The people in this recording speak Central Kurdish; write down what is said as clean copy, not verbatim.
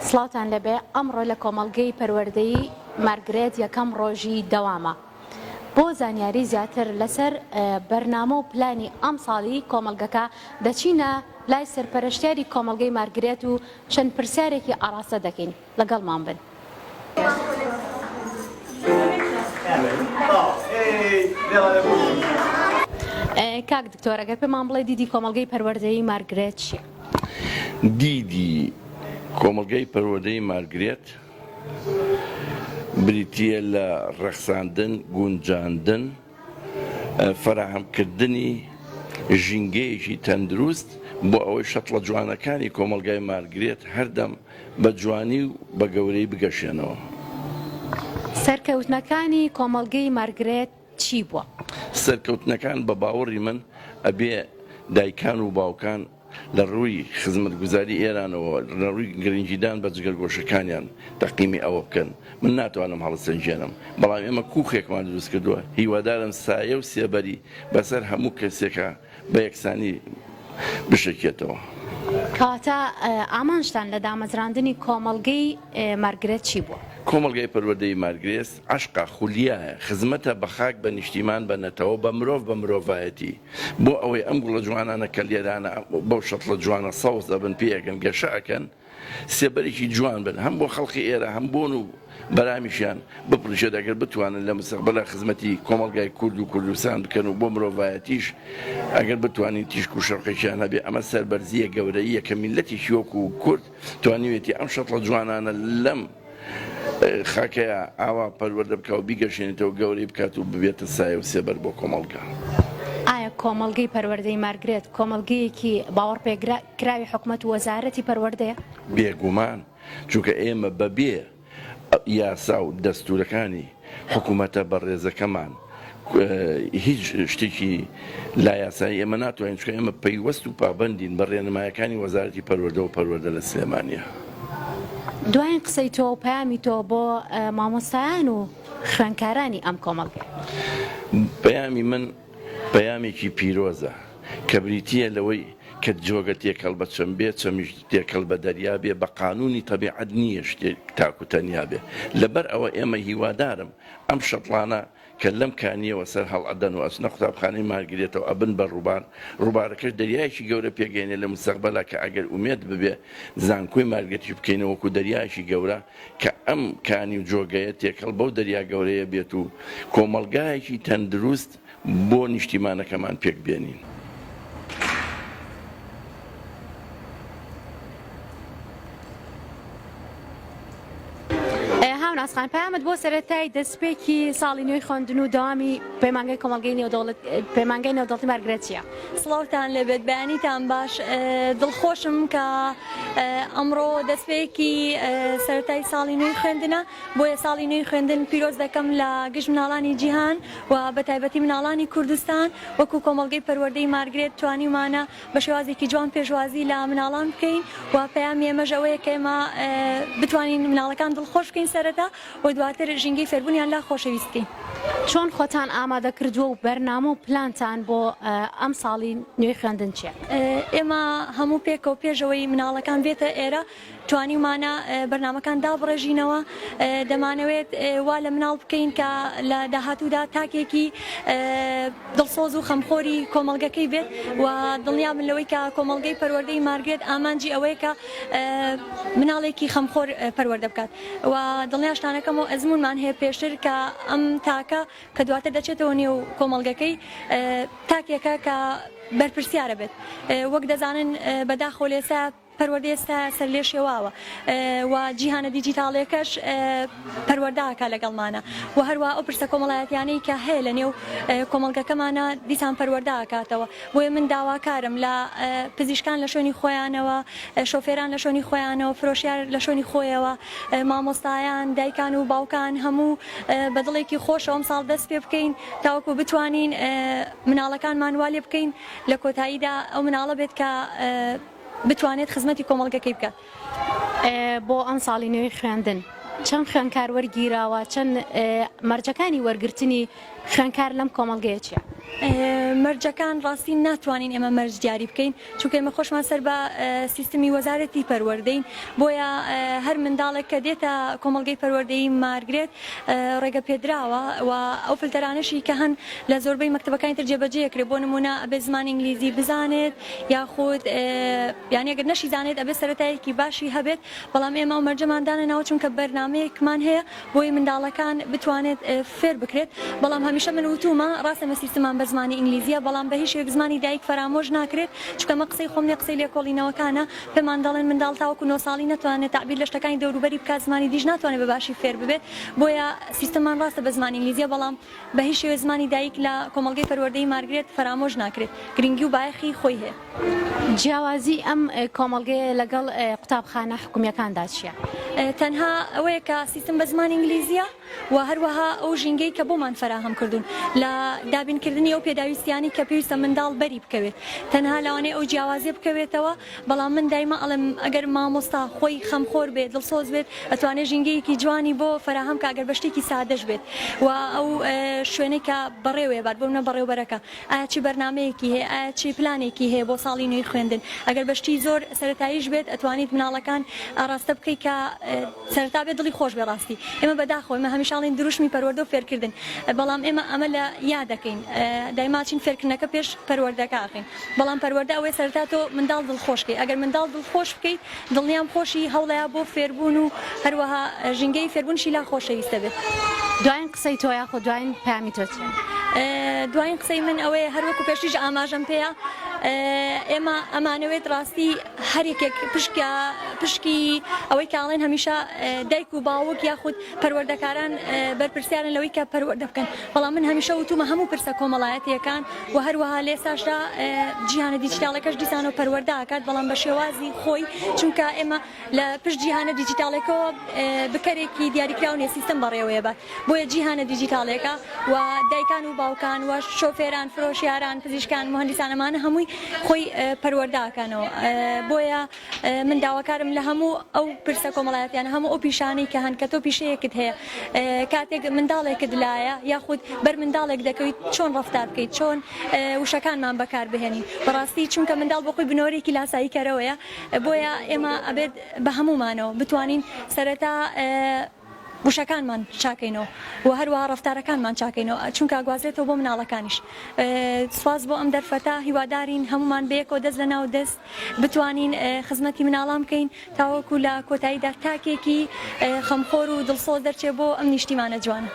سڵاوتان لەبێ ئەمڕۆ لە کۆمەڵگەی پەروەردەیی مارگرێت یەکەم ڕۆژی دەوامە. بۆ زانیاری زیاتر لەسەر بەرنامە و پلانی ئەم ساڵی کۆمەڵگەکە دەچینە لای سەرپەرشتیاری کۆمەڵگەی مارگرێت و چەند پرسیارێکی ئاراستە دەکەین. لەگەڵمان بن. کاک دکتۆر، ئەگەر پێمان بڵێ دیدی کۆمەڵگەی پەروەردەیی مارگرێت چییە؟ دیدی کۆمەڵگەی پەروەردەیی مارگرێت بریتیە لە ڕەخساندن، گونجاندن، فراهەمکردنی ژینگەیەکی تەندروست بۆ ئەوەی شەتڵە جوانەکانی کۆمەڵگای مارگرێت هەردەم بە جوانی و بە گەورەی بگەشێنەوە. سەرکەوتنەکانی کۆمەڵگەی مارگرێت چی بووە؟ سەرکەوتنەکان بە باوەڕی من ئەبێ دایکان و باوکان لە ڕووی خزمەتگوزاری ئێرانەوە لە ڕووی گرنگیدان بە جگەرگۆشەکانیان تەقیمی ئەوە بکەن. من ناتوانم هەڵسەنجێنم، بەڵام ئێمە کووخێکمان دروست کردووە. هیوادارم سایە و سێبەری بەسەر هەموو کەسێکە بە یەکسانی بشکێتەوە. کاتە ئامانجتان لە دامەزراندنی کۆمەڵگەی مارگرێت چی بووە؟ کۆمەڵگەی پەروەردەیی مارگرێت عشقا خولیایە، خزمەتە بە خاک بە نیشتیمان بەنەتەوە بە مرۆڤ بە مرۆڤایەتی بۆ ئەوەی ئەم گوڵە جوانانە کە لێرانە بەو شەتڵە جوانە سەوز دەبن پێیەکەن گەشەکەن سێبەرێکی جوان بن، هەم بۆ خەڵقی ئێرە هەم بۆن و بەرامیشیان بپڕشێت ئەگەر بتوانن لە مستەقبەلە خزمەتی کۆمەڵگای کورد و کوردستان بکەن و بۆ مرۆڤایەتیش ئەگەر بتوانین تیشک و شەڕقێکیان هەبێ ئەمە سەربەرزیە گەورەیە کە میلەتیشی وەکو کورد توانیوێتی ئەم شەتڵە جوانانە لەم خاکەیە ئاوا پەروەردە بکە و بیگەشێنێتەوە گەورەی بکات و ببێتە سایە و سێبەر بۆ کۆمەڵگا. ئایا کۆمەڵگەی پەروەردەیی مارگرێت کۆمەڵگەیەکی باوەڕ پێکراوی حکوومەت و وەزارەتی پەروەردەیە؟ بێگومان، چونکە ئێمە بەبێ یاسا و دەستورەکانی حکوومەتە بەڕێزەکەمان هیچ شتێکی لا یاسایی ئێمە ناتوانین، چونکە ئێمە پەیوەست و پابەندین بە ڕێنمایەکانی وەزارەتی پەروەردە و پەروەردە لە سلێمانیە. دوایین قسەی تۆ و پەیامی تۆ بۆ مامۆستایان و خوێندکارانی ئەم کۆمەڵگە؟ پەیامی من پەیامێکی پیرۆزە کە بریتیە لەوەی کە جۆگە تێکەڵ بە چەند بێ چەمیش تێکەڵ بە دەریا بێ بە قانونی تەبیعەت نییە شتێک تاکوتەنیا بێ. لەبەر ئەوە ئێمە هیوادارم ئەم شەتڵانە کە لەم کانیەوە سەر هەڵئەدەن و ئەچنە قوتابخانەی مارگرێتەوە ئەبن بە ڕووبار، ڕووبارەکەش دەریایەکی گەورە پێگەێنێ لە مستەقبەلا کە ئەگەر ئومێد ببێ زانکۆی مارگرێتی بکەینەوە وەکو دەریایەکی گەورە کە ئەم کانی و جۆگەیە تێکەڵ بەو دەریا گەورەیە بێت و کۆمەڵگایەکی تەندروست بۆ نیشتیمانەکەمان پێک بێنین. ناسخان پەیامت بۆ سەرەتای دەستپێکی ساڵی نوێی خوێندن و داوامی پەیمانگەی کۆمەڵگەی پەیمانگەی نێودەوڵەتی مارگرێت چییە؟ سڵاوتان لەبێت، بەیانیتان باش. دڵخۆشم کە ئەمڕۆ دەستپێکی سەرەتای ساڵی نوێی خوێندنە. بۆیە ساڵی نوێی خوێندن پیرۆز دەکەم لە گشت مناڵانی جیهان و بە تایبەتی مناڵانی کوردستان. وەکو کۆمەڵگەی پەروەردەیی مارگرێت توانیمانە بە شێوازێکی جوان پێشوازی لە مناڵان بکەین و پەیامی ئێمەش ئەوەیە کە ئێمە بتوانین مناڵەکان دڵخۆش بکەین سەرەتا و دواتر ژینگەی فێربوونیان لا خۆشەویست بکەین. چۆن خۆتان ئامادەکردووە و بەرنامە و پلانتان بۆ ئەم ساڵی نوێی خوێندن چییە؟ ئێمە هەموو پێکەوە پێشەوەی مناڵەکان بێتە ئێرە توانیمانە بەرنامەکان دابڕێژینەوە. دەمانەوێت وا لە مناڵ بکەین کە لە داهاتوودا تاکێکی دڵسۆز و خەمخۆری کۆمەڵگەکەی بێت و دڵنیابن لەوەی کە کۆمەڵگەی پەروەردەیی مارگرێت ئامانجی ئەوەیە کە مناڵێکی خەمخۆر پەروەردە بکات و دڵنیاشتانەکەم و ئەزمونمان هەیە پێشتر کە ئەم تاکە کە دواتر دەچێتەوە نێو کۆمەڵگەکەی تاکێکە کە بەرپرسیارە بێت. وەک دەزانن بەداخۆ لێسا پەروەردە ئێستا سەر لێ شێواوە و جیهانە دیجیتاڵەکەش پەروەردەکە لەگەڵمانە و هەروە ئەو پرسە کۆمەڵایەتیانەی کە هەیە لە نێو کۆمەڵگەکەمانە دیسان پەروەردەکاتەوە. بۆیە من داواکارم لە پزیشکان لە شوێنی خۆیانەوە، شۆفێران لە شوێنی خۆیانەوە، فرۆشیار لە شوێنی خۆیەوە، مامۆستایان، دایکان و باوکان هەموو بەدڵێکی خۆشەوە ئەم ساڵ دەست پێ بکەین تاوەکو بتوانین مناڵەکانمان وا لێ بکەین لە کۆتاییدا ئەو مناڵە بێت کە بتوانێت خزمەتی کۆمەڵگەکەی بکات. بۆ ئەم ساڵی نوێی خوێندن چەند خوێنکار وەرگیراوە چەند مەرجەکانی وەرگرتنی خوێنکار لەم کۆمەڵگەیە چییە؟ مەرجەکان ڕاستی ناتوانین ئێمە مەرج دیاری بکەین چونکە ئێمە خۆشمان سەر بە سیستمی وەزارەتی پەروەردەین بۆیە هەر منداڵێک کە دێتە کۆمەڵگەی پەروەردەیی مارگرێت ڕێگە پێدراوە و ئەو فلتەرانەشی کە هەن لە زۆربەی مەکتەبەکانی تر جێبەجێکرێت بۆ نمونە ئەبێ زمانی ئینگلیزی بزانێت یاخود یانی ئەگەر نەشی زانێت ئەبێ سەرەتایەکی باشی هەبێت بەڵام ئێمە ئەو مەرجەماندانە ناوە چونکە بەرنامەیەکمان هەیە بۆی منداڵەکان بتوانێت فێر بکرێت بەڵام هەمیشە من وتومە ڕاستە مەسیستمان بە زمانی ئینگلیزیە بەڵام بە هیچ شێوەیەک زمانی دایک فەرامۆژ ناکرێت چونکە مە قسەی خۆم لێ قسەی لێکۆڵینەوەکانە پێمان دەڵێن منداڵ تاوەکو 9 ساڵی ناتوانێت تعبیر لە شتەکانی دەوروبەری بکات زمانی دیش ناتوانێت بە باشی فێر ببێت بۆیە سیستەمان ڕاستە بە زمانی ئینگلیزیە بەڵام بە هیچ شێوەیەک زمانی دایک لە کۆمەڵگەی پەروەردەیی مارگرێت فەرامۆژ ناکرێت گرنگی و بایەخی خۆی هەیە. جیاوازی ئەم کۆمەڵگەیە لەگەڵ قوتابخانە حکوومیەکاندا چییە؟ تەنها ئەوەیە کە سیستم بە زمانی ئینگلیزیە و هەروەها ئەو ژینگەی کە بۆمان فراهەم کردوون لە دابینکردنی ئەو پێداویستیانی کە پێویستە منداڵ بەری بکەوێت تەنها لەوانەیە ئەو جیاوازیە بکەوێتەوە بەڵام من دایما ئەڵێم ئەگەر مامۆستا خۆی خەمخۆر بێت دڵسۆز بێت ئەتوانێت ژینگەیەکی جوانی بۆ فراهەم کە ئەگەر بە شتێکی سادەش بێت و ئەو شوێنەی کە بەڕێوێ بات بۆ منە بەڕێوبەرەکە ئایا چی بەرنامەیەکی هەیە ئایا چی پلانێکی هەیە بۆ ساڵی نوێی خوێندن ئەگەر بەشتی زۆر سەرەتاییش بێت ئەتوانیت مناڵەکان ئاراستە بکەیت کە سەرەتا بێت دڵی خۆش بێ ڕاستی ئێمە بەداخۆ ئێمە هەمیشاڵین دروشمی پەروەردە و فێرکردن بەڵام ئێمە ئەمە لە یاد دەکەین دایماچین فێرکردنەکە پێش پەروەردەکە ئاخین بەڵام پەروەردە ئەوەی سەرەتا تۆ منداڵ دڵخۆشکەی ئەگەر منداڵ دڵخۆش بکەیت دڵنیام خۆشی هەوڵەیە بۆ فێربوون و هەروەها ژینگەی فێربوونشی لا خۆشەویستە بێت. دوایین قسەی تۆ یاخۆ دوایین پامی تۆ چییە؟ دوایین قسەی من ئەوەیە هەروەکو پێشتیش ئاماژەم پێەیە ئێمە ئەمانەوێت ڕاستی هەرێکێک پشکی ئەوەی کاڵێن هەمیشە دایک و باوک یاخود پەروەردەکاران بەرپرسیارن لەوەی کە پەروەردە بکەن بەڵام من هەمیشە وتومە هەموو پرسە کۆمەڵایەتیەکان و هەروەها لێساشدا جیهانە دیجیتاڵەکەش دیسان و پەروەردە ئاکات بەڵام بە شێوازی خۆی چونکە ئێمە لە پشت جیهانە دیجیتاڵێکەوە بکەرێکی دیاریکراونێ سیستم بەڕێوەیە بات بۆیە جیهانە دیجیتاڵێکە و دایکان و باوکان و شۆفێران فرۆشیاران پزیشکان مهندسانەمانە هەمووی خۆی پەروەردەکانەوە بۆیە من داواکارم لە هەموو ئەو پرسە کۆمەڵایەتیان هەموو ئەو پیشانەی کە هەن کە تۆ پیشەیەکت هەیە کاتێک منداڵێکت لایە یاخود بەر منداڵێک دەکەویت چۆن ڕەفتار بکەیت چۆن وشەکانمان بەکار بهێنین بەڕاستی چونکە منداڵ بۆ خۆی بنۆرێکی لاسایی کەرەوەیە بۆیە ئێمە ئەبێت بە هەمومانەوە بتوانین سەرەتا وشەکانمان چاکەینەوە و هەروەها ڕەفتارەکانمان چاکەینەوە چونکە ئاگوازرێتەوە بۆ مناڵەکانیش. سواز بۆ ئەم دەرفەتە هیوادارین هەمومان بەیەکەوە دەست لە ناو دەست بتوانین خزمەتی مناڵان بکەین تاوەکو لە کۆتاییدا تاکێکی خەمخۆر و دڵسۆز دەرچێت بۆ ئەم نیشتیمانە جوانە.